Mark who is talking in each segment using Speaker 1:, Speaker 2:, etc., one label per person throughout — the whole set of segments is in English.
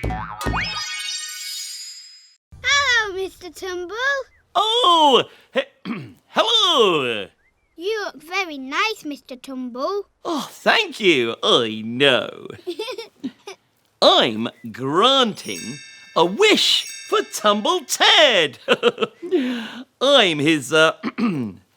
Speaker 1: Hello, Mr Tumble.
Speaker 2: Oh, hello.
Speaker 1: You look very nice, Mr Tumble.
Speaker 2: Oh, thank you. I know. I'm granting a wish for Tumble Ted. I'm his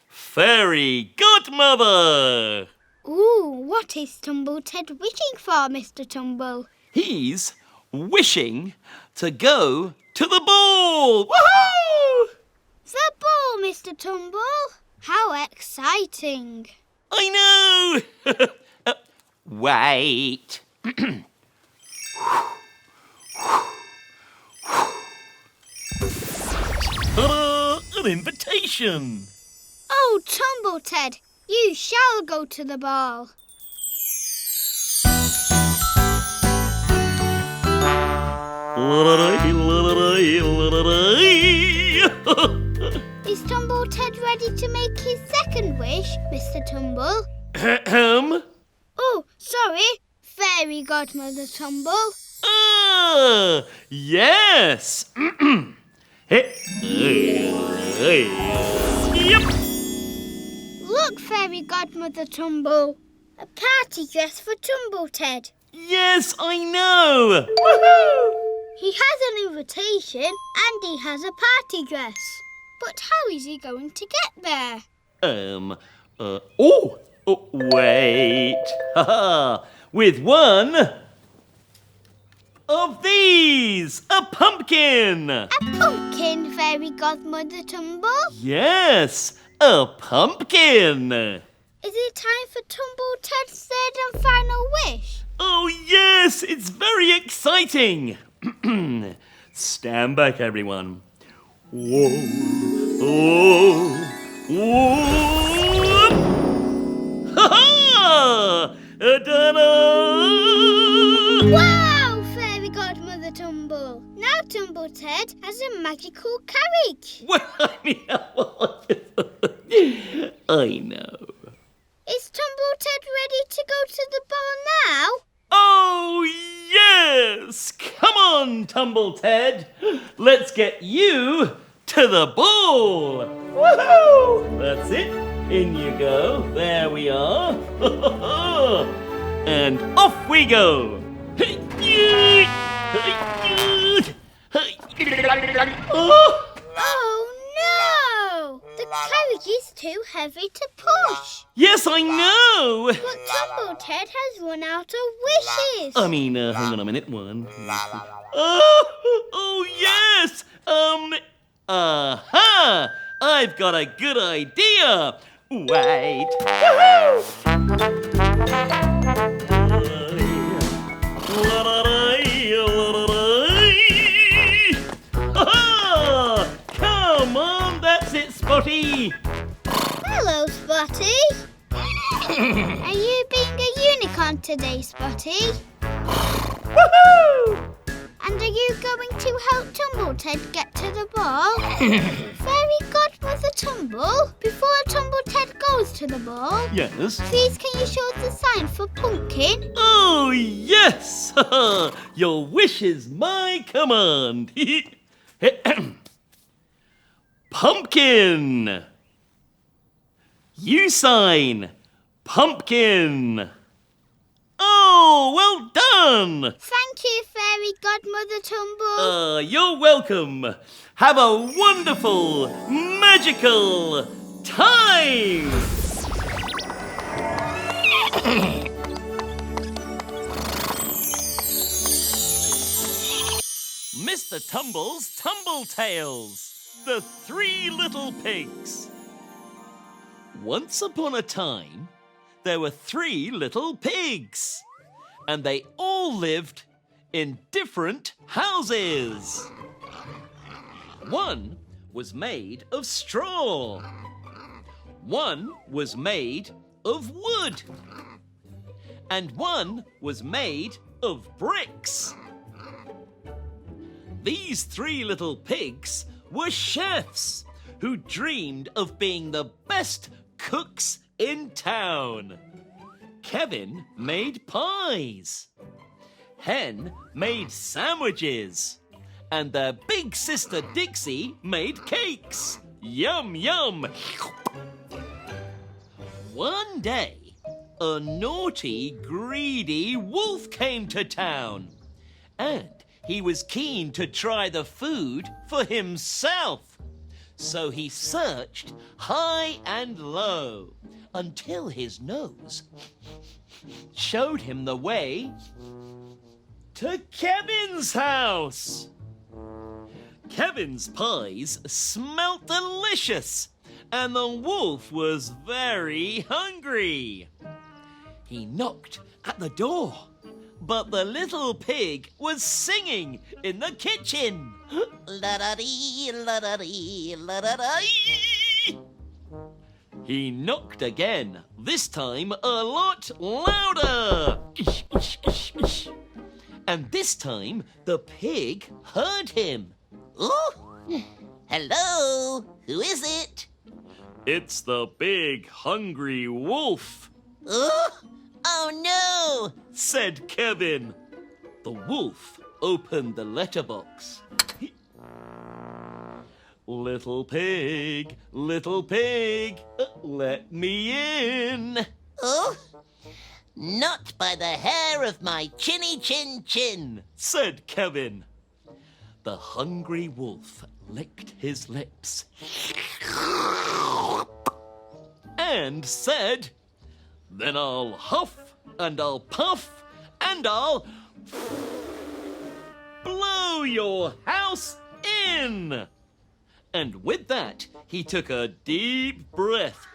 Speaker 2: fairy godmother.
Speaker 1: Ooh, what is Tumble Ted wishing for, Mr Tumble?
Speaker 2: He's wishing to go to the ball. Woohoo!
Speaker 1: The ball, Mr Tumble. How exciting.
Speaker 2: I know. Wait. Ta-da! An invitation.
Speaker 1: Oh, Tumble Ted, you shall go to the ball. Is Tumble Ted ready to make his second wish, Mr Tumble? Oh, sorry, Fairy Godmother Tumble.
Speaker 2: Yes. Yep.
Speaker 1: Look, Fairy Godmother Tumble. A party dress for Tumble Ted.
Speaker 2: Yes, I know. Woohoo!
Speaker 1: He has an invitation and he has a party dress. But how is he going to get there?
Speaker 2: Wait. With one of these, a pumpkin.
Speaker 1: A pumpkin, Fairy Godmother Tumble?
Speaker 2: Yes, a pumpkin.
Speaker 1: Is it time for Tumble Ted's third and final wish?
Speaker 2: Oh, yes, it's very exciting. Stand back, everyone. Whoa, oh, whoa. Ha-ha! Ta-da!
Speaker 1: Wow, Fairy Godmother Tumble. Now Tumble Ted has a magical carriage.
Speaker 2: Well, I know.
Speaker 1: Is Tumble Ted ready to go to the ball now?
Speaker 2: Oh, yes! Come on, Tumble Ted. Let's get you to the ball. Woohoo! That's it. In you go. There we are. And off we go.
Speaker 1: Oh no! The carriage is too heavy to push.
Speaker 2: Yes, I know.
Speaker 1: But Tumble Ted has run out of wishes.
Speaker 2: Hang on a minute. One. Oh, yes. I've got a good idea. Wait. Come on, that's it, Spotty.
Speaker 1: Hello, Spotty. Are you being a unicorn today, Spotty?
Speaker 2: Woohoo!
Speaker 1: And are you going to help Tumble Ted get to the ball? Fairy Godmother Tumble, before Tumble Ted goes to the ball,
Speaker 2: Yes.
Speaker 1: please can you show the sign for pumpkin?
Speaker 2: Oh, yes. Your wish is my command. Pumpkin. You sign. Pumpkin. Oh, well done.
Speaker 1: Thank you, Fairy Godmother Tumble.
Speaker 2: You're welcome. Have a wonderful, magical time. Mr. Tumble's Tumble Tales. The Three Little Pigs. Once upon a time, there were 3 little pigs, and they all lived in different houses. One was made of straw. One was made of wood. And one was made of bricks. These 3 little pigs were chefs who dreamed of being the best cooks in town. Kevin made pies. Hen made sandwiches. And their big sister Dixie made cakes. Yum, yum! One day, a naughty, greedy wolf came to town. And he was keen to try the food for himself. So he searched high and low until his nose showed him the way to Kevin's house. Kevin's pies smelt delicious, and the wolf was very hungry. He knocked at the door, but the little pig was singing in the kitchen. La-da-dee, la-da-dee, la-da-dee. He knocked again, this time a lot louder. And this time the pig heard him.
Speaker 3: Oh, hello, who is it?
Speaker 2: It's the big hungry wolf,
Speaker 3: Oh no,
Speaker 2: said Kevin. The wolf opened the letterbox. Little pig, let me in.
Speaker 3: Oh, not by the hair of my chinny chin chin,
Speaker 2: said Kevin. The hungry wolf licked his lips and said, then I'll huff and I'll puff and I'll blow your house in. And with that, he took a deep breath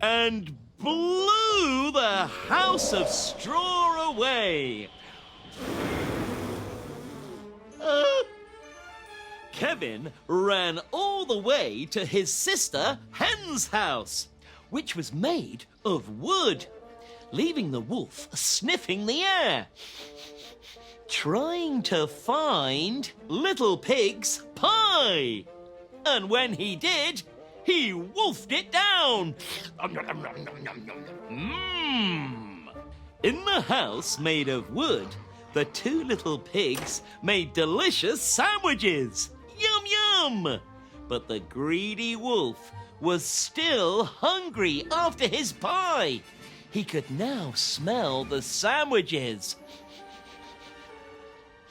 Speaker 2: and blew the house of straw away. Kevin ran all the way to his sister Hen's house, which was made of wood, leaving the wolf sniffing the air, trying to find Little Pig's pie. And when he did, he wolfed it down. In the house made of wood, the two little pigs made delicious sandwiches. Yum, yum! But the greedy wolf was still hungry after his pie. He could now smell the sandwiches.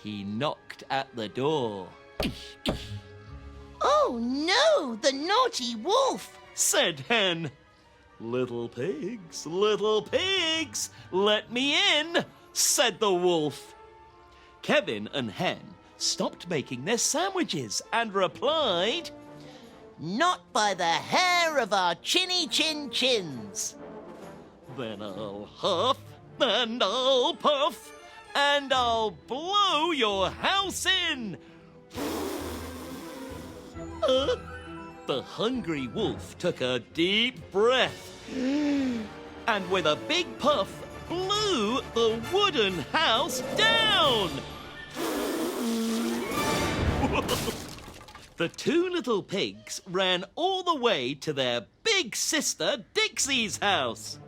Speaker 2: He knocked at the door.
Speaker 3: Oh no, the naughty wolf,
Speaker 2: said Hen. Little pigs, let me in, said the wolf. Kevin and Hen stopped making their sandwiches and replied,
Speaker 3: not by the hair of our chinny chin chins.
Speaker 2: Then I'll huff and I'll puff and I'll blow your house in. The hungry wolf took a deep breath and with a big puff blew the wooden house down. The two little pigs ran all the way to their big sister Dixie's house,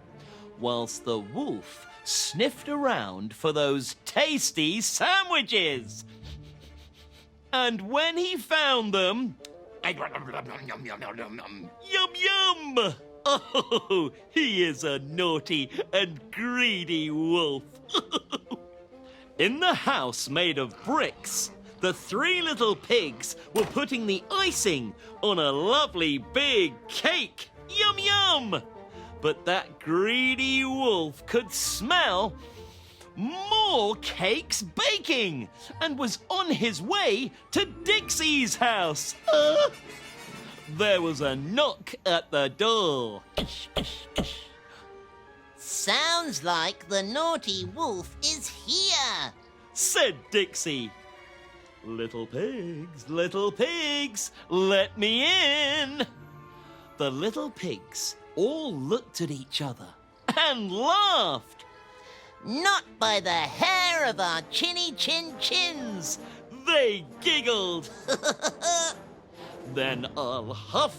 Speaker 2: whilst the wolf sniffed around for those tasty sandwiches. And when he found them, yum yum! Oh, he is a naughty and greedy wolf. In the house made of bricks, the three little pigs were putting the icing on a lovely big cake. Yum yum! But that greedy wolf could smell more cakes baking and was on his way to Dixie's house. There was a knock at the door.
Speaker 3: Sounds like the naughty wolf is here,
Speaker 2: said Dixie. Little pigs, let me in. The little pigs all looked at each other and laughed.
Speaker 3: not by the hair of our chinny chin chins.
Speaker 2: They giggled. Then I'll huff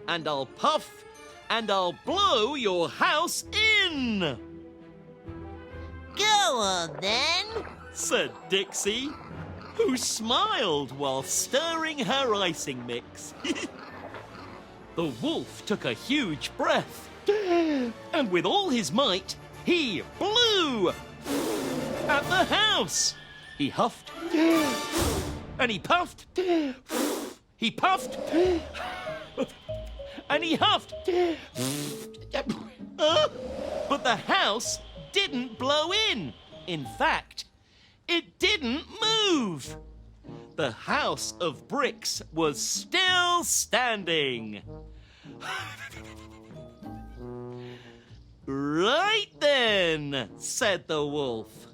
Speaker 2: and I'll puff and I'll blow your house in.
Speaker 3: Go Go on then,
Speaker 2: said Dixie, who smiled while stirring her icing mix. The wolf took a huge breath, and with all his might, he blew at the house. He huffed, and he puffed, he puffed, and he huffed. But the house didn't blow in. In fact, it didn't move. The house of bricks was still standing. Right then, said the wolf.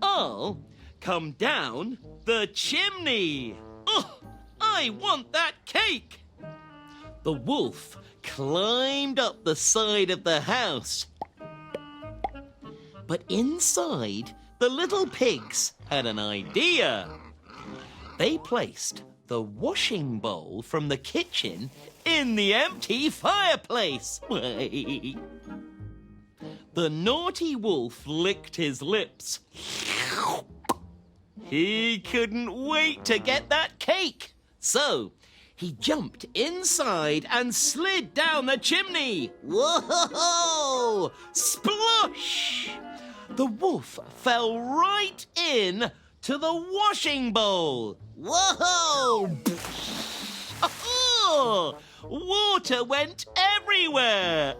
Speaker 2: I'll come down the chimney. Oh, I want that cake. The wolf climbed up the side of the house. But inside, the little pigs had an idea. They placed the washing bowl from the kitchen in the empty fireplace. The naughty wolf licked his lips. He couldn't wait to get that cake. So he jumped inside and slid down the chimney. Whoa! Splosh! The wolf fell right in to the washing bowl. Whoa! Oh, water went everywhere.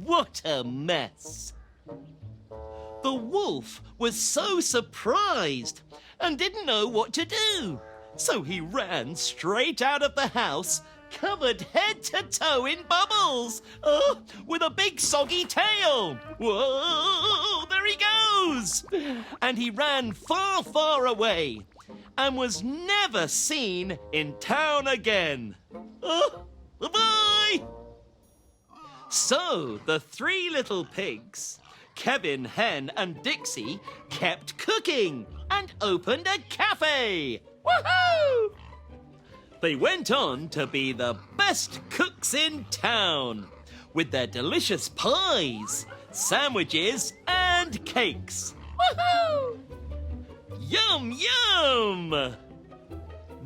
Speaker 2: What a mess. The wolf was so surprised and didn't know what to do. So he ran straight out of the house, covered head to toe in bubbles, with a big soggy tail. Whoa, there he goes! And he ran far, far away and was never seen in town again. Bye-bye! So the three little pigs, Kevin, Hen and Dixie, kept cooking and opened a cafe. Woohoo! They went on to be the best cooks in town with their delicious pies, sandwiches and cakes. Woohoo! Yum, yum!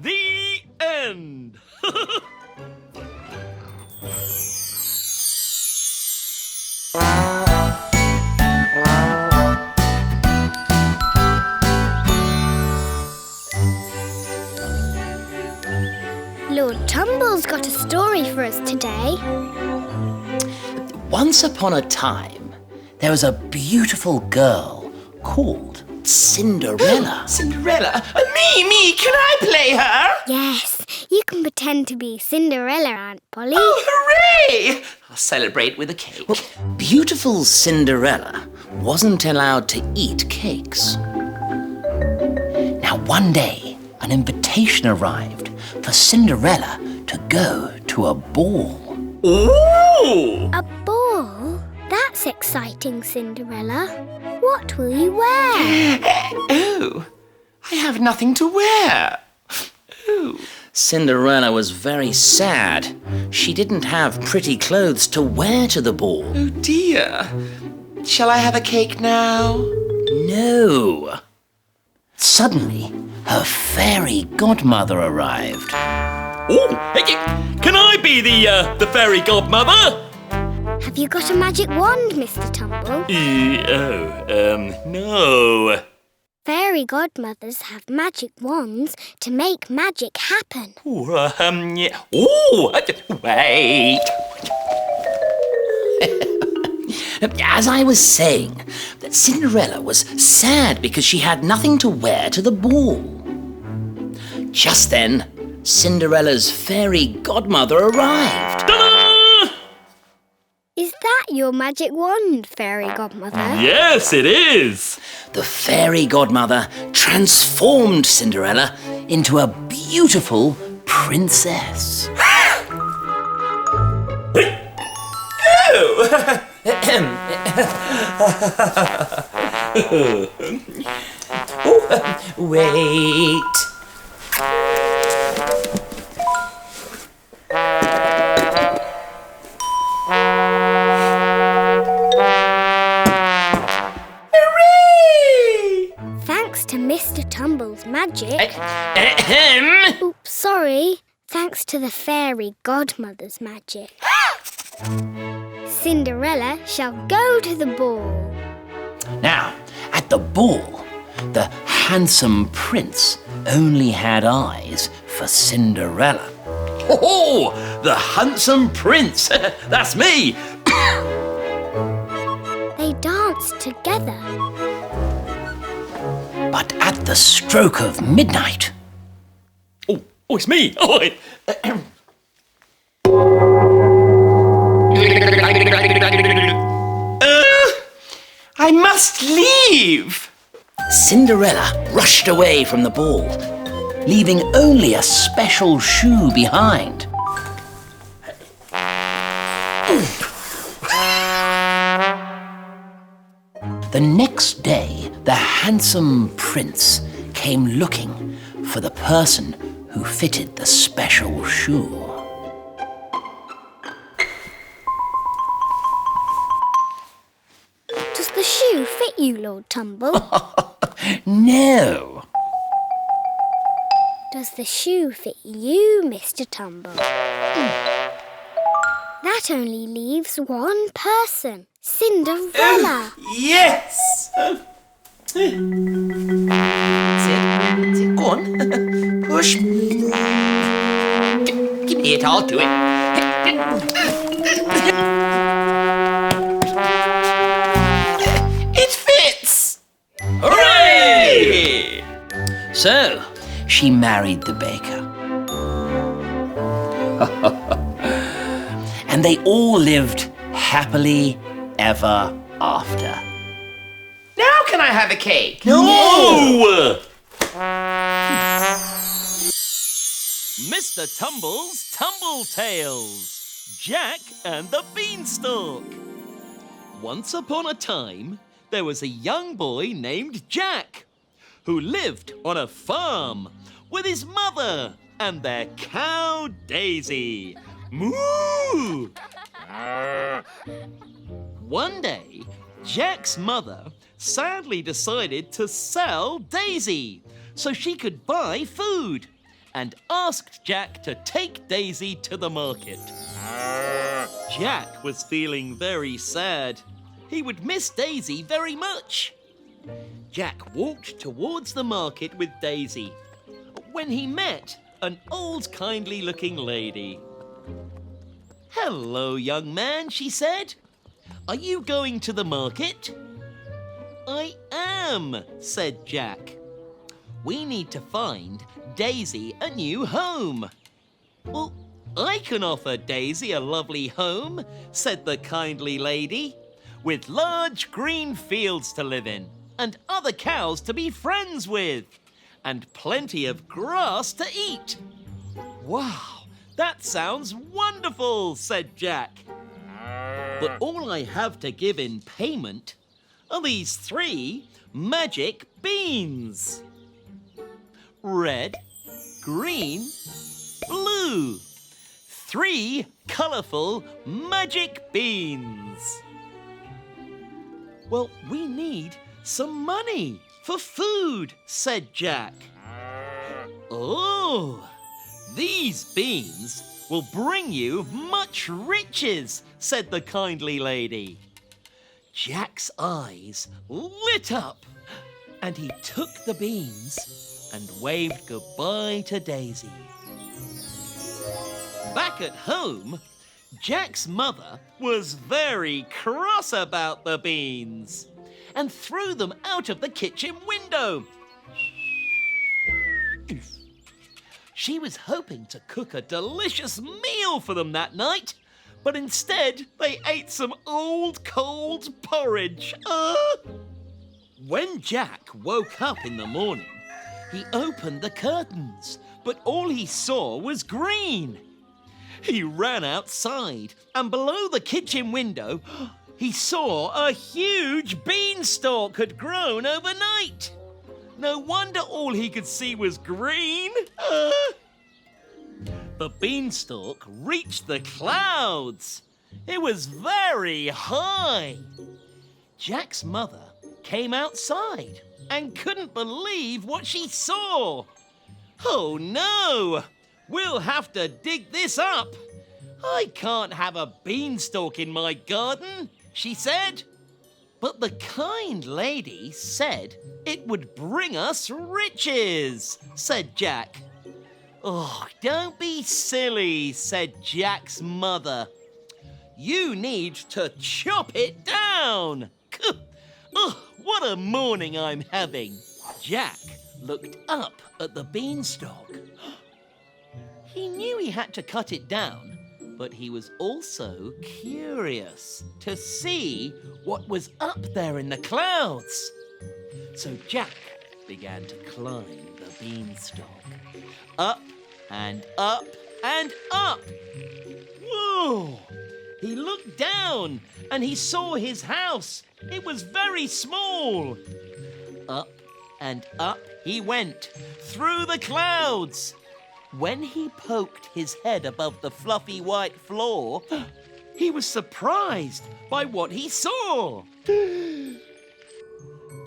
Speaker 2: The end.
Speaker 1: Lord Tumble's got a story for us today.
Speaker 4: Once upon a time, there was a beautiful girl called Cinderella.
Speaker 5: Cinderella? Me, can I play her?
Speaker 1: Yes, you can pretend to be Cinderella, Aunt Polly.
Speaker 5: Oh, hooray! I'll celebrate with a cake.
Speaker 4: Well, beautiful Cinderella wasn't allowed to eat cakes. Now, one day, an invitation arrived for Cinderella to go to a ball.
Speaker 5: Ooh!
Speaker 1: A ball? That's exciting, Cinderella. What will you wear?
Speaker 5: Oh, I have nothing to wear. Oh.
Speaker 4: Cinderella was very sad. She didn't have pretty clothes to wear to the ball.
Speaker 5: Oh dear. Shall I have a cake now?
Speaker 4: No. Suddenly, her fairy godmother arrived.
Speaker 2: Oh, can I be the fairy godmother?
Speaker 1: Have you got a magic wand, Mr Tumble?
Speaker 2: No.
Speaker 1: Fairy godmothers have magic wands to make magic happen.
Speaker 5: Yeah. Oh, wait.
Speaker 4: As I was saying, that Cinderella was sad because she had nothing to wear to the ball. Just then, Cinderella's fairy godmother arrived.
Speaker 2: Ta-da!
Speaker 1: Is that your magic wand, fairy godmother?
Speaker 2: Yes, it is.
Speaker 4: The fairy godmother transformed Cinderella into a beautiful princess.
Speaker 5: Oh, wait.
Speaker 6: thanks to Mr Tumble's magic.
Speaker 5: Ahem.
Speaker 6: Oops, sorry. Thanks to the fairy godmother's magic. Cinderella shall go to the ball.
Speaker 4: Now, at the ball, the handsome prince only had eyes for Cinderella. Oh, the handsome prince! That's me!
Speaker 6: They danced together.
Speaker 4: But at the stroke of midnight...
Speaker 5: Oh, it's me! Oh, I must leave!
Speaker 4: Cinderella rushed away from the ball, leaving only a special shoe behind. The next day, the handsome prince came looking for the person who fitted the special shoe.
Speaker 6: Does the shoe fit you, Lord Tumble?
Speaker 4: No.
Speaker 6: Does the shoe fit you, Mr Tumble? That only leaves one person, Cinderella.
Speaker 5: Yes! That's it. Go on. Push. Give me it, I'll do it. It fits! Hooray!
Speaker 4: So, she married the baker. And they all lived happily ever after.
Speaker 5: Now can I have a cake?
Speaker 2: No! Mr Tumble's Tumble Tales. Jack and the Beanstalk. Once upon a time, there was a young boy named Jack who lived on a farm with his mother and their cow Daisy. Moo! One day, Jack's mother sadly decided to sell Daisy so she could buy food and asked Jack to take Daisy to the market. Jack was feeling very sad. He would miss Daisy very much. Jack walked towards the market with Daisy when he met an old kindly-looking lady. "Hello, young man," she said. "Are you going to the market?" "I am," said Jack. "We need to find Daisy a new home." "Well, I can offer Daisy a lovely home," said the kindly lady, "with large green fields to live in, and other cows to be friends with, and plenty of grass to eat." "Wow, that sounds wonderful," said Jack. "But all I have to give in payment are these 3 magic beans. Red, green, blue. 3 colourful magic beans." "Well, we need some money for food," said Jack. "Oh, these beans will bring you much riches," said the kindly lady. Jack's eyes lit up, and he took the beans and waved goodbye to Daisy. Back at home, Jack's mother was very cross about the beans and threw them out of the kitchen window. She was hoping to cook a delicious meal for them that night, but instead they ate some old cold porridge. When Jack woke up in the morning, he opened the curtains, but all he saw was green. He ran outside, and below the kitchen window, he saw a huge beanstalk had grown overnight. No wonder all he could see was green. The beanstalk reached the clouds. It was very high. Jack's mother came outside. and couldn't believe what she saw. Oh no! We'll have to dig this up. I can't have a beanstalk in my garden, she said. But the kind lady said it would bring us riches, said Jack. Oh, don't be silly, said Jack's mother. You need to chop it down. Oh, what a morning I'm having. Jack looked up at the beanstalk. He knew he had to cut it down, but he was also curious to see what was up there in the clouds. So Jack began to climb the beanstalk. Up and up and up. Whoa! He looked down and he saw his house. It was very small. Up and up he went, through the clouds. When he poked his head above the fluffy white floor, he was surprised by what he saw.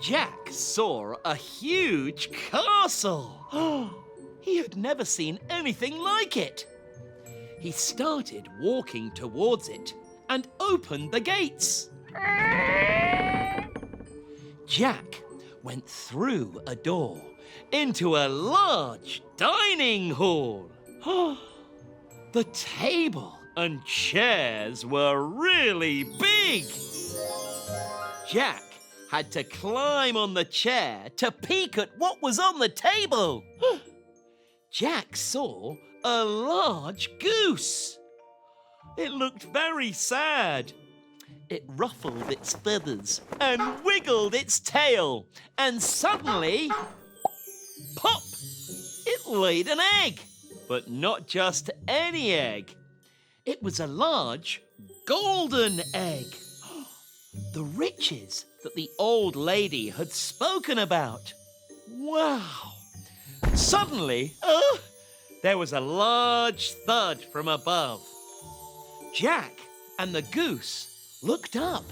Speaker 2: Jack saw a huge castle. He had never seen anything like it. He started walking towards it and opened the gates. Jack went through a door into a large dining hall. The table and chairs were really big. Jack had to climb on the chair to peek at what was on the table. Jack saw a large goose. It looked very sad. It ruffled its feathers and wiggled its tail, and suddenly, pop! It laid an egg, but not just any egg. It was a large golden egg. The riches that the old lady had spoken about. Wow! Suddenly, there was a large thud from above. Jack and the goose looked up.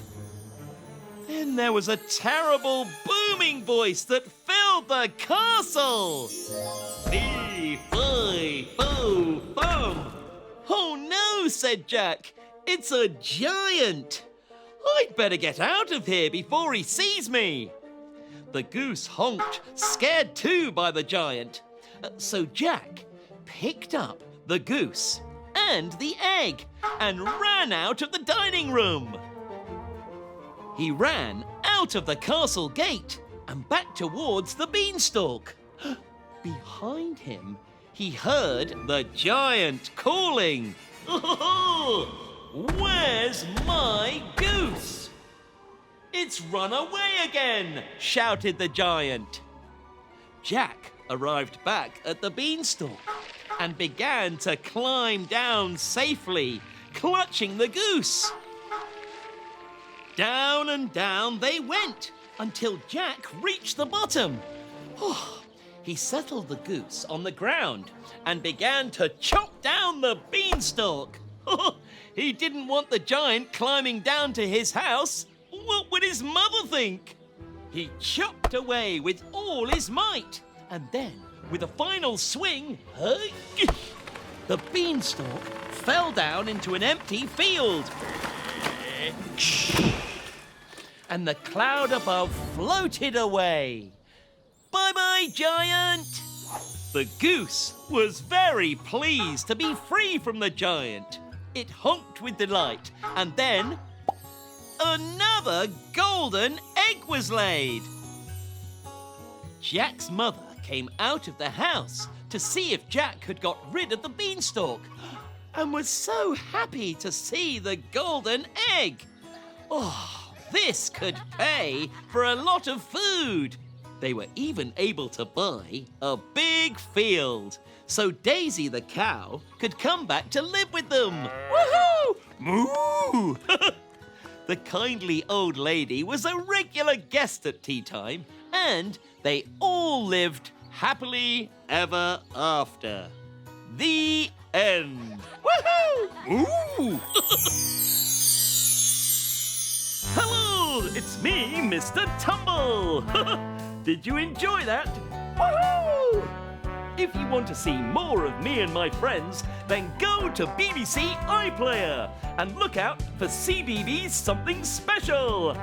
Speaker 2: Then there was a terrible booming voice that filled the castle. Fee, fi, fo, fum. Oh no, said Jack. It's a giant. I'd better get out of here before he sees me. The goose honked, scared too by the giant. So Jack picked up the goose and the egg and ran out of the dining room. He ran out of the castle gate and back towards the beanstalk. Behind him, he heard the giant calling, "Where's my goose?" "It's run away again," shouted the giant. Jack arrived back at the beanstalk and began to climb down safely, clutching the goose. Down and down they went until Jack reached the bottom. He settled the goose on the ground and began to chop down the beanstalk. He didn't want the giant climbing down to his house. What would his mother think? He chopped away with all his might, and then, with a final swing, the beanstalk fell down into an empty field. And the cloud above floated away. Bye-bye, giant! The goose was very pleased to be free from the giant. It honked with delight, and then another golden egg was laid. Jack's mother came out of the house to see if Jack had got rid of the beanstalk and was so happy to see the golden egg. This could pay for a lot of food. They were even able to buy a big field so Daisy the cow could come back to live with them. Woohoo! Moo! The kindly old lady was a regular guest at tea time, and they all lived happily ever after. The end. Woohoo! Ooh! Hello, it's me, Mr. Tumble. Did you enjoy that? Woohoo! If you want to see more of me and my friends, then go to BBC iPlayer and look out for CBeebies Something Special.